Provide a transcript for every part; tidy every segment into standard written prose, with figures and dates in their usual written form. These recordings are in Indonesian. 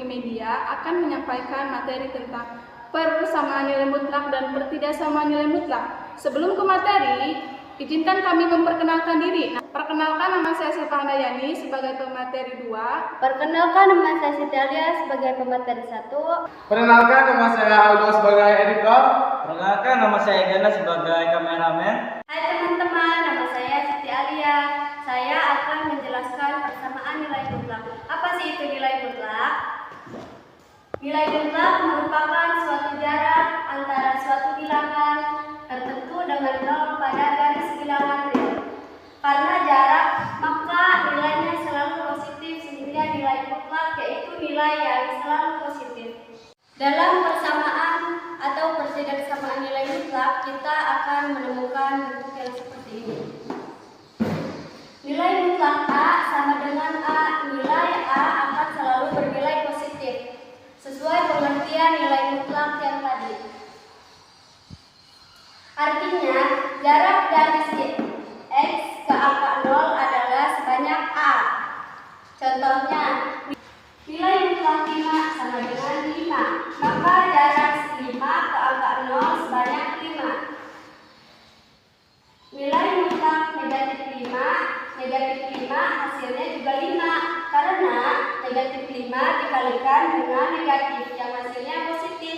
multimedia akan menyampaikan materi tentang persamaan nilai mutlak dan pertidaksamaan nilai mutlak. Sebelum ke materi, izinkan kami memperkenalkan diri. Perkenalkan, nama saya Silva Handayani sebagai pemateri 2. Perkenalkan, nama saya Siti Alia sebagai pemateri 1. Perkenalkan, nama saya Aldo sebagai editor. Perkenalkan, nama saya Gana sebagai kameramen. Hai teman-teman, nama saya Siti Alia. Saya akan menjelaskan persamaan nilai mutlak. Apa sih itu nilai mutlak? Nilai mutlak merupakan suatu jarak antara suatu bilangan tertentu dengan nol pada garis bilangan real. Karena jarak, maka nilainya selalu positif sehingga nilai mutlak yaitu nilai yang selalu positif. Dalam persamaan atau pertidaksamaan nilai mutlak, kita akan menemukan bentuk yang seperti ini. Nilai mutlak A sama dengan A, nilai A akan selalu bernilai positif sesuai pengertian nilai mutlak yang tadi. Artinya, jarak dari si X ke angka 0 adalah sebanyak A. Contohnya, nilai mutlak 5 sama dengan 5, maka jarak 5 ke angka 0 sebanyak 5. Nilai mutlak negatif 5 hasilnya juga 5, karena negatif 5 dikalikan dengan negatif yang hasilnya positif.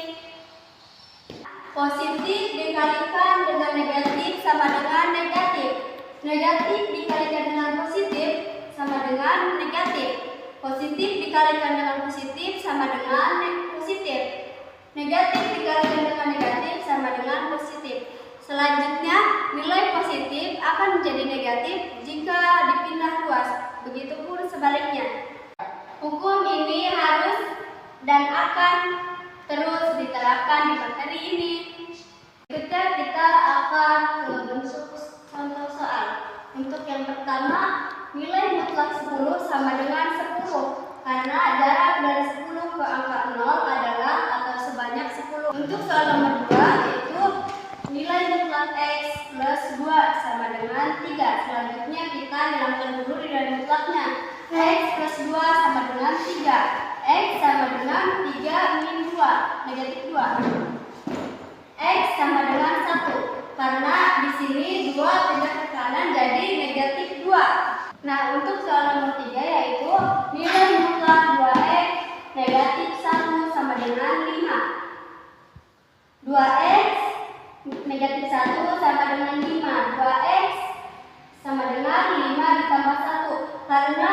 Positif dikalikan dengan negatif sama dengan negatif. Negatif dikalikan dengan positif sama dengan negatif. Positif dikalikan dengan positif sama dengan positif. Negatif dikalikan dengan negatif sama dengan positif. Selanjutnya, nilai positif akan menjadi negatif jika dipindah luas. Begitupun sebaliknya. Hukum ini harus dan akan terus diterapkan di materi ini. Berikutnya kita akan ke bentuk contoh soal. Untuk yang pertama, nilai mutlak 10 sama dengan 10 karena jarak dari 10 ke angka 0 adalah atau sebanyak 10. Untuk soal nomor 2 yaitu nilai mutlak X plus 2 sama dengan 3. Selanjutnya kita hilangkan dulu nilai mutlaknya. X plus 2 sama dengan 3. X sama dengan 3 min 2, negatif 2. X sama dengan 1. Karena di sini 2 pindah ke kanan jadi negatif 2. Nah, untuk soal nomor 3 yaitu nilai mutlak 2X negatif 1 sama dengan 5. 2X negatif 1 sama dengan 5. 2X sama dengan 5 ditambah 1. Karena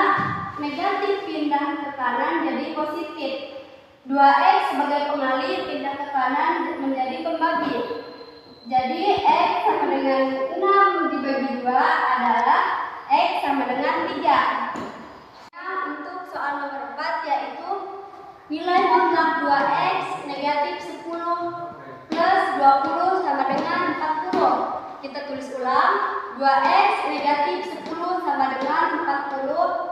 negatif pindah ke kanan jadi positif. 2X sebagai pengalih pindah ke kanan menjadi pembagi. Jadi X sama dengan 6 dibagi 2 adalah X sama dengan 3. Nah, untuk soal nomor 4 yaitu nilai mutlak 2X negatif 10 plus 20 sama dengan 40. Kita tulis ulang. 2X negatif 10 sama dengan 40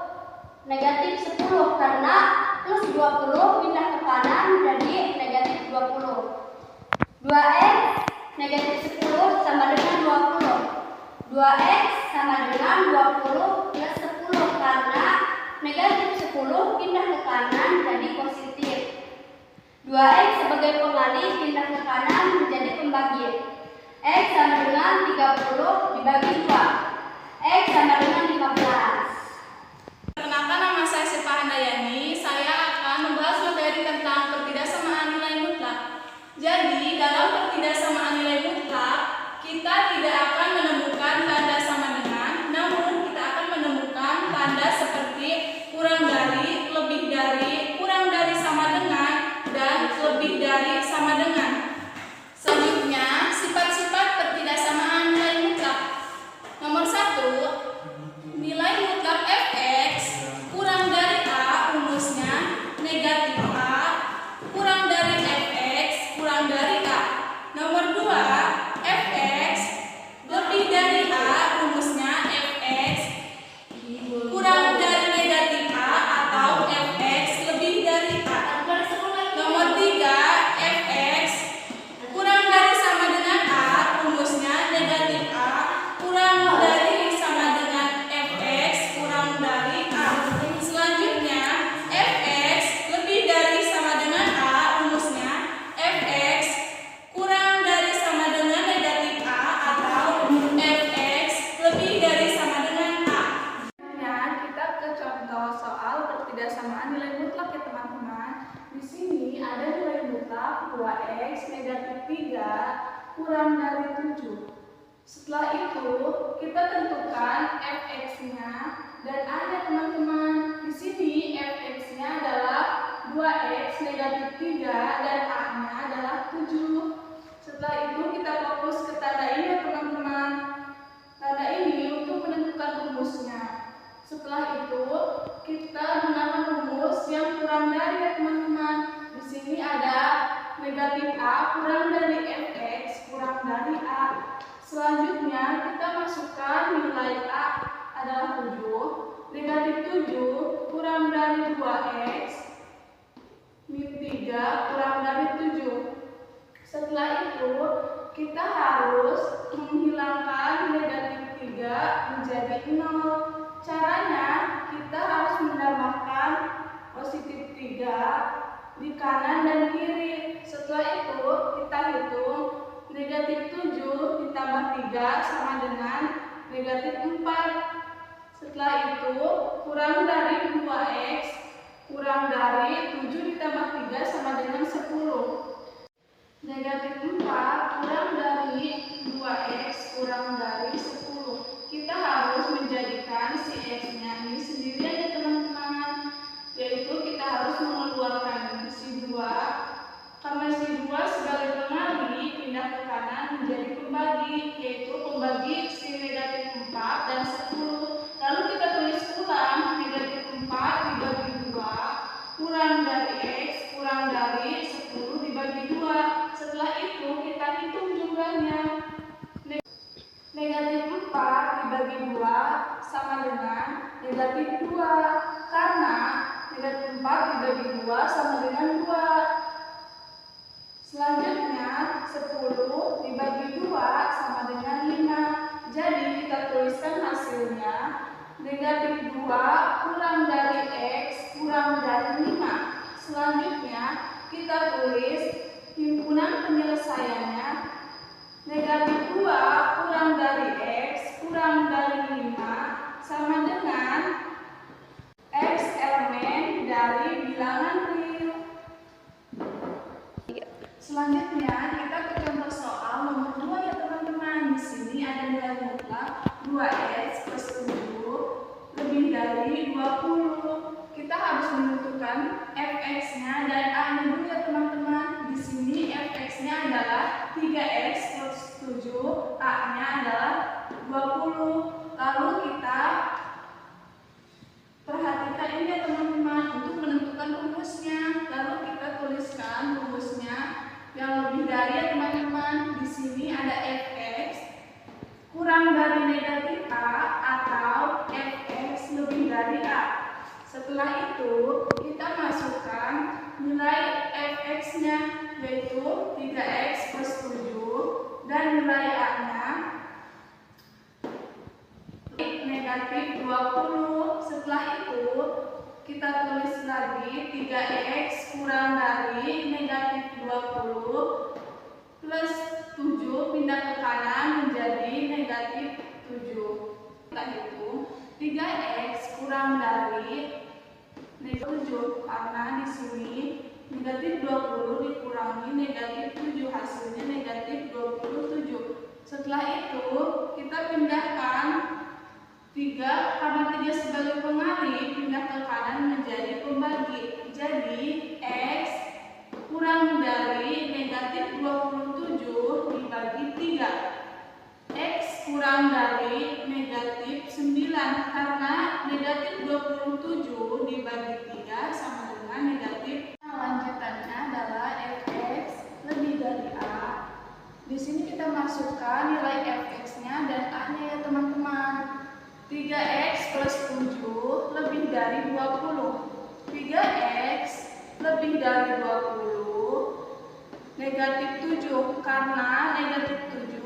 negatif 10 karena plus 20 pindah ke kanan jadi negatif 20. 2X negatif 10 sama dengan 20. 2X sama dengan 20 plus 10 karena negatif 10 pindah ke kanan jadi positif. 2X sebagai pengalih pindah ke kanan menjadi pembagi. X sama dengan 30 dibagi 2. X sama dengan 15. Perkenalkan, nama saya Silva Handayani. Saya akan membahas materi tentang pertidaksamaan nilai mutlak. Jadi, dalam pertidaksamaan nilai mutlak, kita tidak akan menemukan tanda sama dengan, namun kita akan menemukan tanda seperti kurang dari, lebih dari, kurang dari sama dengan, dan lebih dari sama dengan. Selanjutnya, sifat-sifat pertidaksamaan nilai mutlak. Nomor 1, nilai mutlak fx kurang dari a rumusnya negatif a kurang dari fx kurang dari a. Nomor 2, fx lebih dari a rumusnya fx kurang dari negatif a atau fx lebih dari a. Nomor 3, fx 2x negatif 3 kurang dari 7. Setelah itu, kita tentukan fx-nya dan a-nya teman-teman. Di sini fx-nya adalah 2x negatif 3 dan a-nya adalah 7. Setelah itu kita fokus ke tanda ini ya teman-teman. Tanda ini untuk menentukan rumusnya. Setelah itu kita gunakan rumus yang kurang dari ya teman-teman. Di sini ada negatif a kurang dari fx kurang dari a. Selanjutnya kita masukkan nilai a adalah 7. Negatif 7 kurang dari 2x min 3 kurang dari 7. Setelah itu kita harus menghilangkan negatif 3 menjadi 0. Caranya kita harus menambahkan positif 3 di kanan dan kiri. Setelah itu kita hitung negatif 7 ditambah 3 sama dengan negatif 4. Setelah itu kurang dari 2x kurang dari 7 ditambah 3 sama dengan 10. Negatif 4 kurang dari 2x kurang dari 10. Kita harus menjadikan si x-nya ini sendirian ya teman-teman. Yaitu kita harus mengeluarkan si 2. Karena si 2 sebagai pengali pindah ke kanan menjadi pembagi. Yaitu pembagi si negatif 4 dan 10. Lalu kita tulis ulang negatif 4 dibagi 2 kurang dari x kurang dari 10 dibagi 2. Setelah itu kita hitung jumlahnya. Negatif 4 dibagi 2 sama dengan negatif 2. Karena negatif 4 dibagi 2 sama dengan 2. Selanjutnya 10 dibagi 2 sama dengan 5. Jadi kita tuliskan hasilnya negatif 2 kurang dari x kurang dari 5. Selanjutnya kita tulis himpunan penyelesaiannya. Negatif 2 kurang dari x kurang dari 5 sama dengan x elemen dari bilangan real. Selanjutnya kita ke contoh soal nomor 2 ya teman-teman. Di sini ada nilai mutlak 2x plus 7 lebih dari 20. Kita harus menentukan fx-nya dan a-nya dulu ya teman-teman. Di sini fx-nya adalah 3x plus 7, a-nya adalah 20. Lalu kita perhatikan ini ya teman-teman untuk menentukan rumusnya. Lalu kita tuliskan rumusnya yang lebih dari ya teman-teman. Di sini ada fx kurang dari negatif a atau fx lebih dari a. Setelah itu kita masukkan nilai fx-nya yaitu 3x plus 7 dan nilai a-nya negatif 20. Setelah itu kita tulis lagi 3x kurang dari negatif 20 plus 7 pindah ke kanan menjadi negatif 7. Kita hitung 3x kurang dari negatif 7 karena di sini negatif 20 dikurangi negatif 7 hasilnya negatif 27. Setelah itu kita pindahkan 3 karena 3 sebagai pengali pindah ke kanan menjadi pembagi. Jadi x kurang dari negatif 27 dibagi 3. X kurang dari negatif 9 karena negatif 27 dibagi 3 sama dengan negatif. Lanjutannya adalah fx lebih dari a. Di sini kita masukkan nilai fx-nya dan a-nya ya teman-teman. 3x plus 7 lebih dari 20. 3x lebih dari 20 negatif 7 karena negatif 7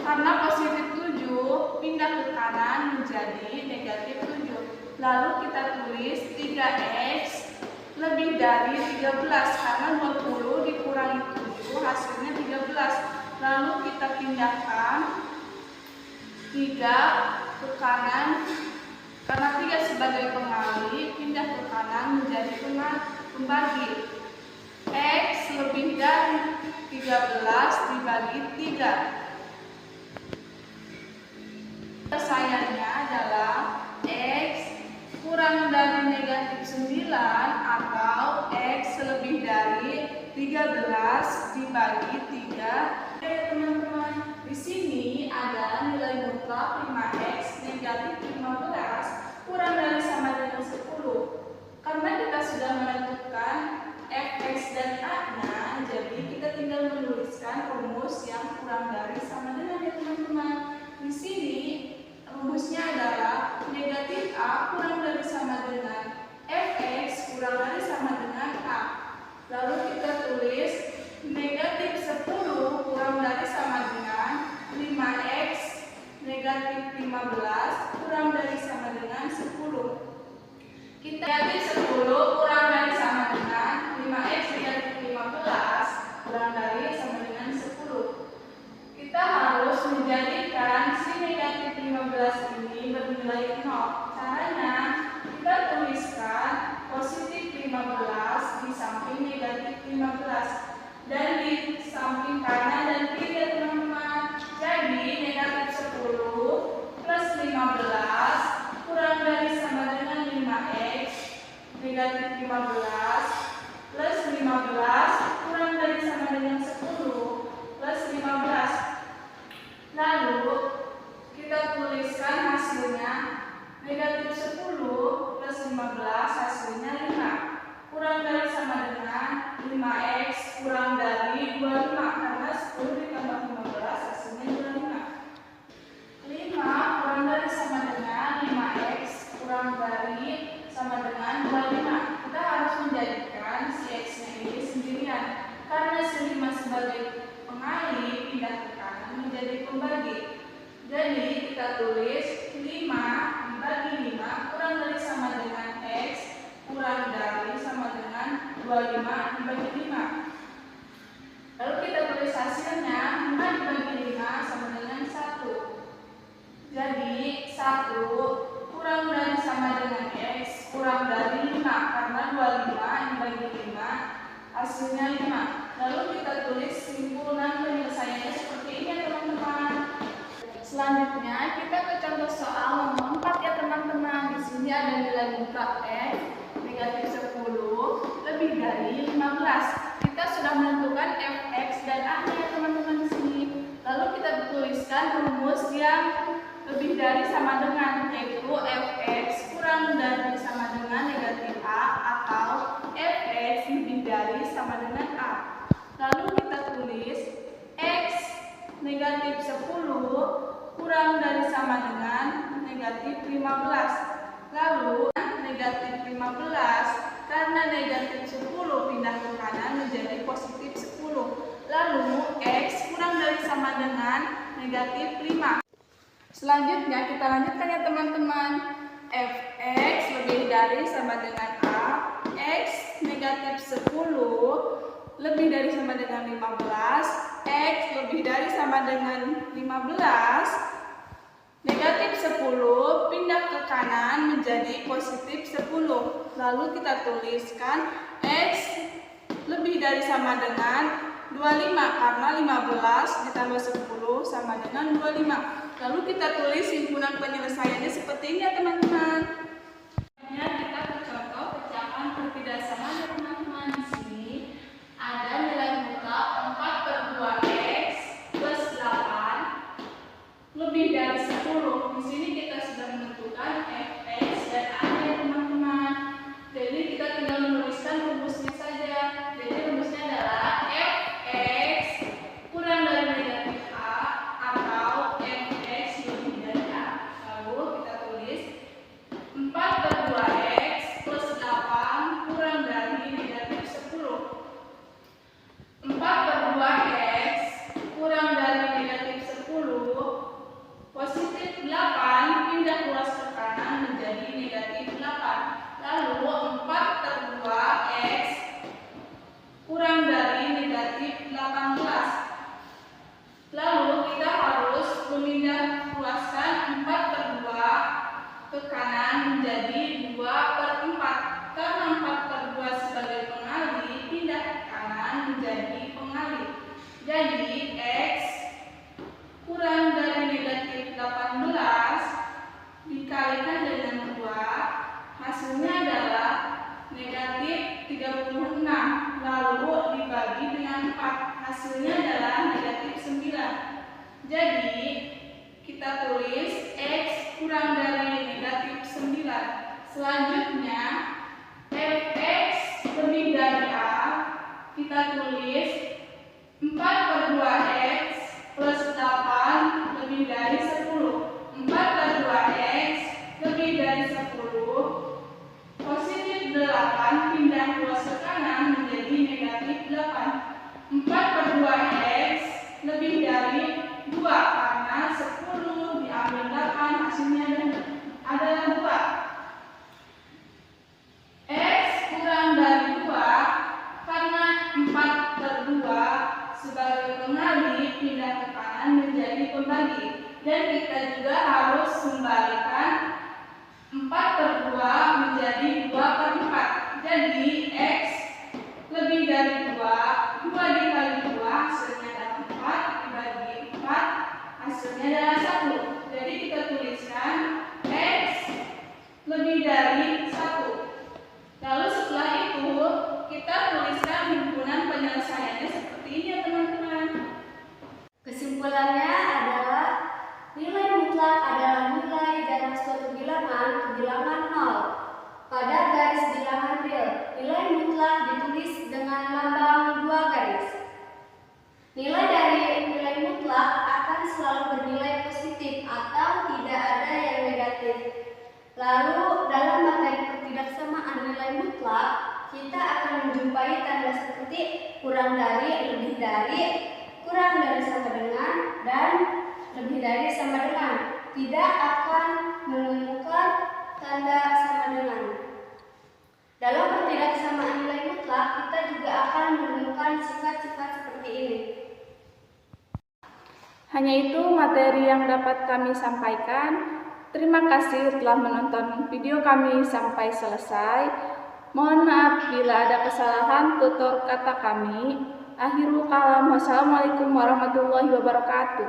karena positif 7 pindah ke kanan menjadi negatif 7. Lalu kita tulis 3x lebih dari 13 karena 20 dikurangi 7 hasilnya 13. Lalu kita pindahkan 3 ke kanan karena 3 sebagai pengali pindah ke kanan menjadi pembagi. X dari 13 dibagi 3. Penyelesaiannya adalah X kurang dari negatif 9 atau X lebih dari 13 dibagi 3. Oke teman-teman, di sini ada nilai mutlak 5X negatif 15 kurang dari sama dengan 10. Karena kita sudah menentukan Fx dan A-nya, jadi kita tinggal menuliskan rumus yang kurang dari sama dengan ya teman-teman. Di sini rumusnya adalah negatif A kurang dari sama dengan Fx kurang dari sama dengan A. Lalu kita tulis negatif 10 kurang dari sama dengan 5X negatif 15 kurang dari sama dengan 10. Kita negatif 10 kurang dari sama dengan 5X negatif 15 kurang dari sama dengan 10. Kita harus menjadikan si negatif 15 ini bernilai 0. Caranya kita tuliskan positif 15 di samping negatif 15 dan di samping kanan dan kiri ya teman-teman. Jadi negatif 10 plus 15 kurang dari sama dengan 5X negatif 15 plus 15 kurang dari sama dengan 10 plus 15. Lalu kita tuliskan hasilnya negatif 10 plus 15 hasilnya 5 kurang dari sama dengan 5X kurang dari 25 karena 10 ditambah 15 hasilnya 25. 5 kurang dari sama dengan 5X kurang dari sama dengan 25. Kita harus menjadikan si X-nya ini sendirian karena si 5 sebagai pengalih pindah ke kanan menjadi pembagi. Jadi kita tulis 5 dibagi 5 kurang dari sama dengan X kurang dari sama dengan 25 dibagi 5. Lalu kita tulis hasilnya 5 dibagi 5 sama dengan 1. Jadi 1 kurang dari sama dengan X kurang dari 5 karena 25 dibagi 5 hasilnya 5. Lalu kita tulis simpulan penyelesaiannya seperti ini ya teman-teman. Selanjutnya kita ke contoh soal nomor 4 ya teman-teman. Di sini ada nilai mutlak X negatif 10 lebih dari 15. Kita sudah menentukan Fx dan A-nya ya teman-teman di sini. Lalu kita tuliskan rumus yang lebih dari sama dengan, yaitu Fx kurang dari sama dengan negatif A atau Fx lebih dari sama dengan A. Lalu kita tulis X negatif 10 kurang dari sama dengan negatif 15. Lalu negatif 15 karena negatif 10 pindah ke kanan menjadi positif 10. Lalu X kurang dari sama dengan negatif 5. Selanjutnya kita lanjutkan ya teman-teman. Fx lebih dari sama dengan A. X negatif 10 lebih dari sama dengan 15. X lebih dari sama dengan 15. Negatif 10 pindah ke kanan menjadi positif 10. Lalu kita tuliskan X lebih dari sama dengan 25 karena 15 ditambah 10 sama dengan 25. Lalu kita tulis simpulan penyelesaiannya seperti ini ya teman-teman. Kita ke contoh pecahan pertidasaman ya teman-teman. Di sini ada nilai mutlak 4/2x plus 8 lebih dari 10. Di sini kita sudah menentukan Fx dan A ya teman-teman. Jadi kita tinggal menuliskan rumusnya saja. Jadi rumusnya adalah Fx kurang dari negatif A atau Fx lebih dari A. Lalu kita tulis dibagi dengan 4. Hasilnya adalah negatif 9. Jadi, kita tulis X kurang dari negatif 9. Selanjutnya, Fx lebih dari A, kita tulis 4/2x plus 8 lebih dari 10. 4/2x lebih dari 10. Positif 8 pindah ruas ke kanan menjadi negatif 8. 4/2x lebih dari 2 karena 10 diambil 8 hasilnya adalah 2. X kurang dari 2 karena 4/2 sebagai pengali pindah ke kanan menjadi pembagi, dan kita juga harus membalikan 4/2 menjadi 2/4. Jadi X lebih dari 2 dikali 2 hasilnya adalah 4, dibagi 4 hasilnya adalah 1. Jadi kita tuliskan X lebih dari 1. Lalu setelah itu kita tuliskan himpunan penyelesaiannya seperti ini ya teman-teman. Kesimpulannya adalah nilai mutlak adalah nilai dari suatu bilangan ke bilangan 0 pada garis bilangan real. Nilai mutlak ditulis dengan lambang 2 garis. Nilai dari nilai mutlak akan selalu bernilai positif atau tidak ada yang negatif. Lalu dalam materi pertidaksamaan nilai mutlak, kita akan menjumpai tanda seperti kurang dari, lebih dari, kurang dari sama dengan, dan lebih dari sama dengan. Tidak akan menemukan tanda sama dengan. Dalam pertidaksamaan nilai mutlak, kita juga akan menemukan sifat-sifat seperti ini. Hanya itu materi yang dapat kami sampaikan. Terima kasih telah menonton video kami sampai selesai. Mohon maaf bila ada kesalahan tutur kata kami. Akhirul kalam. Wassalamualaikum warahmatullahi wabarakatuh.